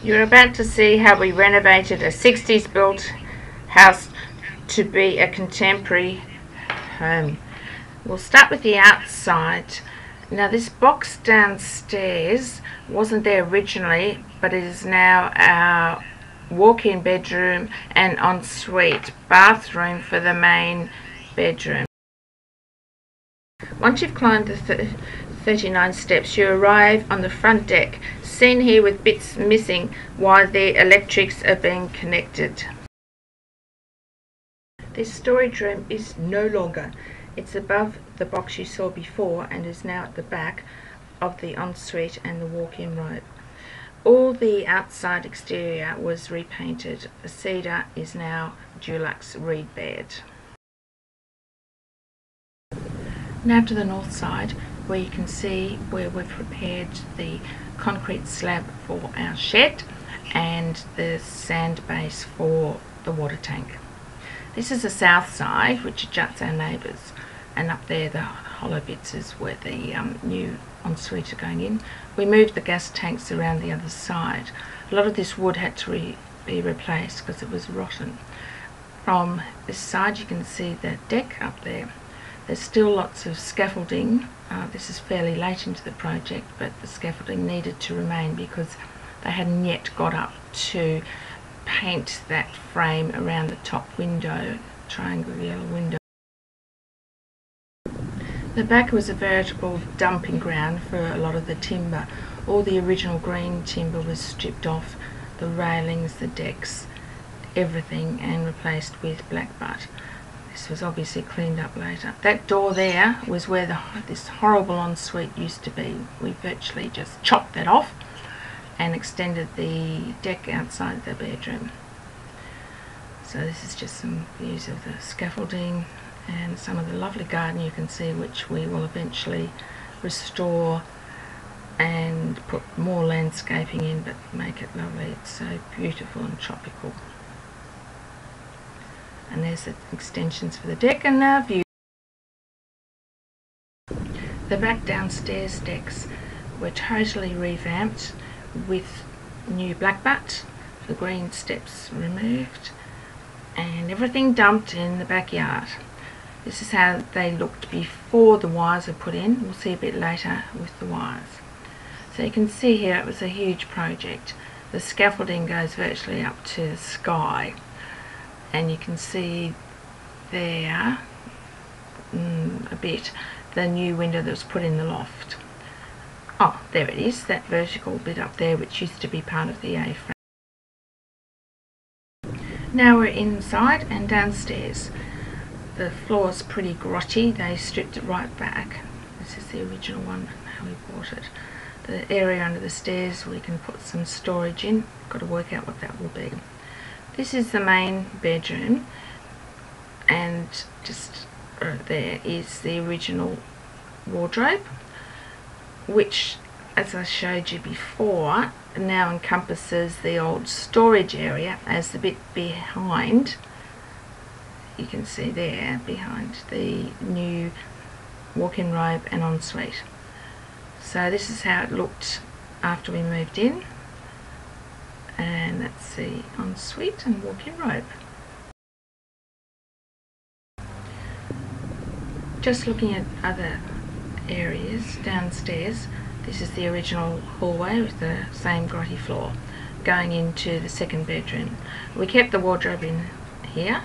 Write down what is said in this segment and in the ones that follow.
You're about to see how we renovated a 60s built house to be a contemporary home. We'll start with the outside. Now this box downstairs wasn't there originally, but it is now our walk-in bedroom and ensuite bathroom for the main bedroom. Once you've climbed the 39 steps, you arrive on the front deck, seen here with bits missing while the electrics are being connected. This storage room is no longer. It's above the box you saw before and is now at the back of the ensuite and the walk-in robe. All the outside exterior was repainted. The cedar is now Dulux reed bed. Now to the north side, where you can see where we've prepared the concrete slab for our shed and the sand base for the water tank. This is the south side, which juts our neighbours, and up there the hollow bits is where the new ensuite are going in. We moved the gas tanks around the other side. A lot of this wood had to be replaced because it was rotten. From this side you can see the deck up there. There's still lots of scaffolding. This is fairly late into the project, but the scaffolding needed to remain because they hadn't yet got up to paint that frame around the top window, triangular window. The back was a veritable dumping ground for a lot of the timber. All the original green timber was stripped off, the railings, the decks, everything, and replaced with blackbutt. This was obviously cleaned up later. That door there was where this horrible ensuite used to be. We virtually just chopped that off and extended the deck outside the bedroom. So this is just some views of the scaffolding and some of the lovely garden you can see, which we will eventually restore and put more landscaping in, but make it lovely. It's so beautiful and tropical. And there's the extensions for the deck and our view. The back downstairs decks were totally revamped with new blackbutt, the green steps removed, and everything dumped in the backyard. This is how they looked before the wires are put in. We'll see a bit later with the wires. So you can see here it was a huge project. The scaffolding goes virtually up to the sky. And you can see there a bit the new window that was put in the loft. Oh, there it is, that vertical bit up there which used to be part of the A-frame. Now we're inside and downstairs. The floor's pretty grotty, they stripped it right back. This is the original one, how we bought it. The area under the stairs we can put some storage in. Got to work out what that will be. This is the main bedroom, and just there is the original wardrobe, which, as I showed you before, now encompasses the old storage area as the bit behind, you can see there, behind the new walk-in robe and ensuite. So this is how it looked after we moved in. And that's the ensuite and walk-in robe. Just looking at other areas downstairs, this is the original hallway with the same grotty floor going into the second bedroom. We kept the wardrobe in here,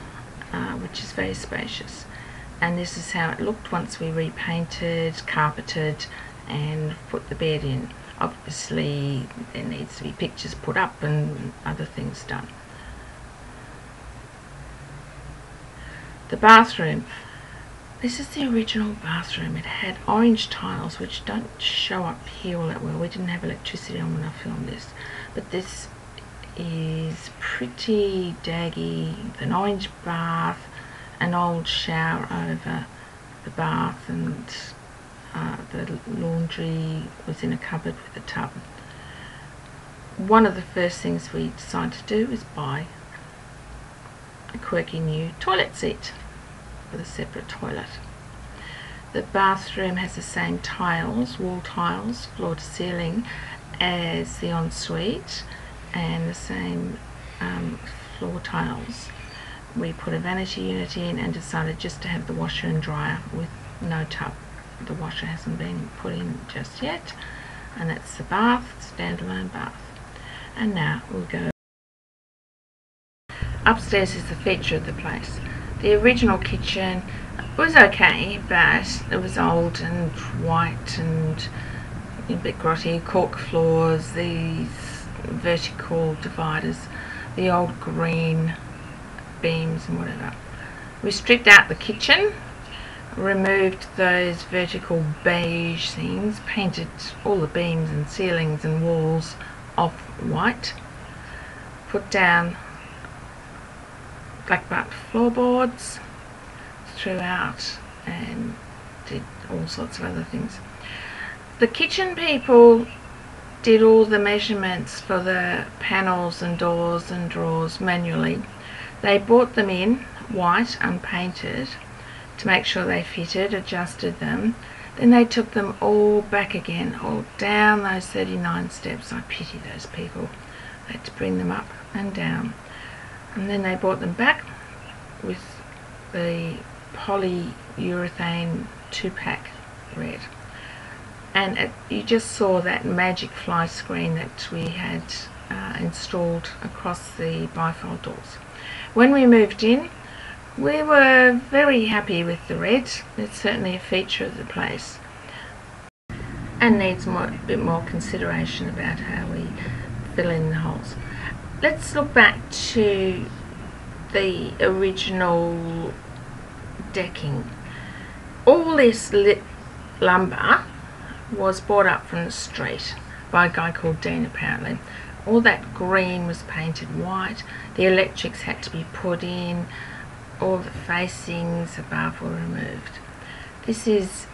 which is very spacious, and this is how it looked once we repainted, carpeted and put the bed in. Obviously there needs to be pictures put up and other things done. The bathroom. This is the original bathroom. It had orange tiles which don't show up here all that well. We didn't have electricity on when I filmed this. But this is pretty daggy. An orange bath, an old shower over the bath, and the laundry was in a cupboard with a tub. One of the first things we decided to do was buy a quirky new toilet seat with a separate toilet. The bathroom has the same tiles, wall tiles, floor to ceiling, as the ensuite, and the same floor tiles. We put a vanity unit in and decided just to have the washer and dryer with no tub. The washer hasn't been put in just yet, and that's the bath, standalone bath. And now we'll go upstairs. Is the feature of the place. The original kitchen was okay, but it was old and white and a bit grotty, cork floors, these vertical dividers, the old green beams and whatever. We stripped out the kitchen, removed those vertical beige things, painted all the beams and ceilings and walls off white, put down black butt floorboards throughout, and did all sorts of other things. The kitchen people did all the measurements for the panels and doors and drawers manually. They bought them in white, unpainted, to make sure they fitted, adjusted them. Then they took them all back again, all down those 39 steps. I pity those people. They had to bring them up and down. And then they brought them back with the polyurethane 2-pack red. And you just saw that magic fly screen that we had installed across the bifold doors. When we moved in, we were very happy with the red. It's certainly a feature of the place and needs a bit more consideration about how we fill in the holes. Let's look back to the original decking. All this lumber was bought up from the street by a guy called Dean, apparently. All that green was painted white, the electrics had to be put in, all the facings above were removed. This is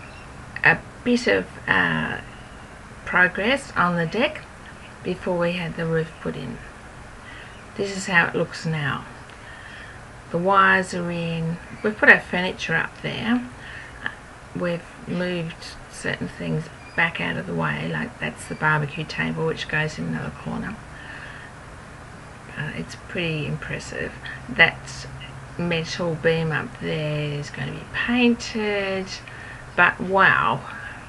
a bit of progress on the deck before we had the roof put in. This is how it looks now. The wires are in. We've put our furniture up there. We've moved certain things back out of the way, like that's the barbecue table which goes in another corner. It's pretty impressive. That metal beam up there is going to be painted, but wow,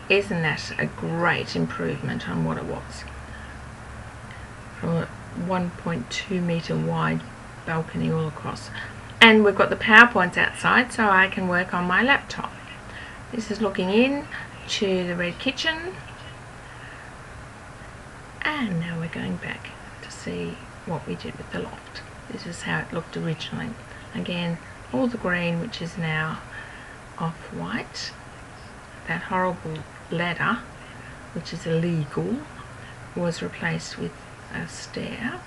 isn't that a great improvement on what it was? From a 1.2 metre wide balcony all across. And we've got the PowerPoints outside so I can work on my laptop. This is looking in to the red kitchen, and now we're going back to see what we did with the loft. This is how it looked originally. Again, all the green, which is now off-white. That horrible ladder, which is illegal, was replaced with a stair.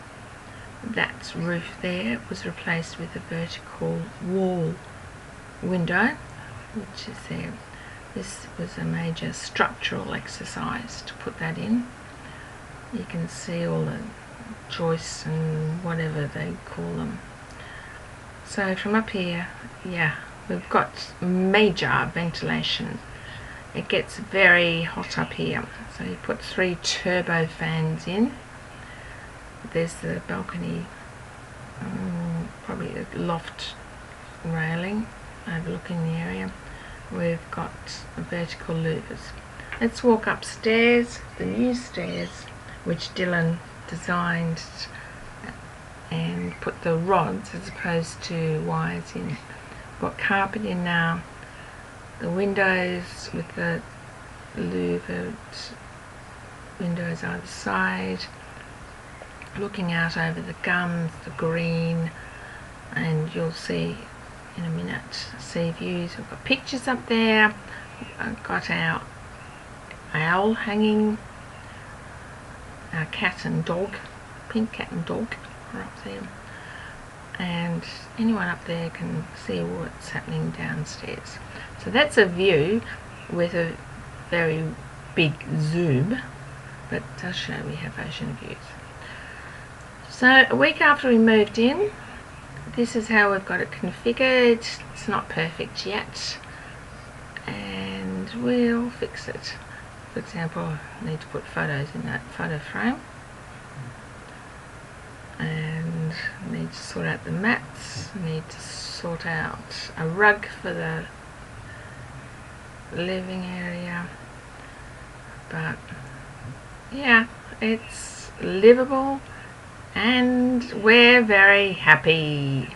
That roof there was replaced with a vertical wall window, which is there. This was a major structural exercise to put that in. You can see all the joists and whatever they call them. So from up here, yeah, we've got major ventilation. It gets very hot up here. So you put 3 turbo fans in. There's the balcony, probably a loft railing overlooking the area. We've got vertical louvers. Let's walk upstairs, the new stairs, which Dylan designed and put the rods as opposed to wires in. Got carpet in now. The windows with the louvered windows either side, looking out over the gums, the green, and you'll see in a minute sea views. We've got pictures up there. I've got our owl hanging, our cat and dog, pink cat and dog are up there, and anyone up there can see what's happening downstairs. So that's a view with a very big zoom, but it does show we have ocean views. So a week after we moved in, this is how we've got it configured. It's not perfect yet, and we'll fix it. For example, I need to put photos in that photo frame. need to sort out the mats. I need to sort out a rug for the living area. But yeah, it's livable and we're very happy.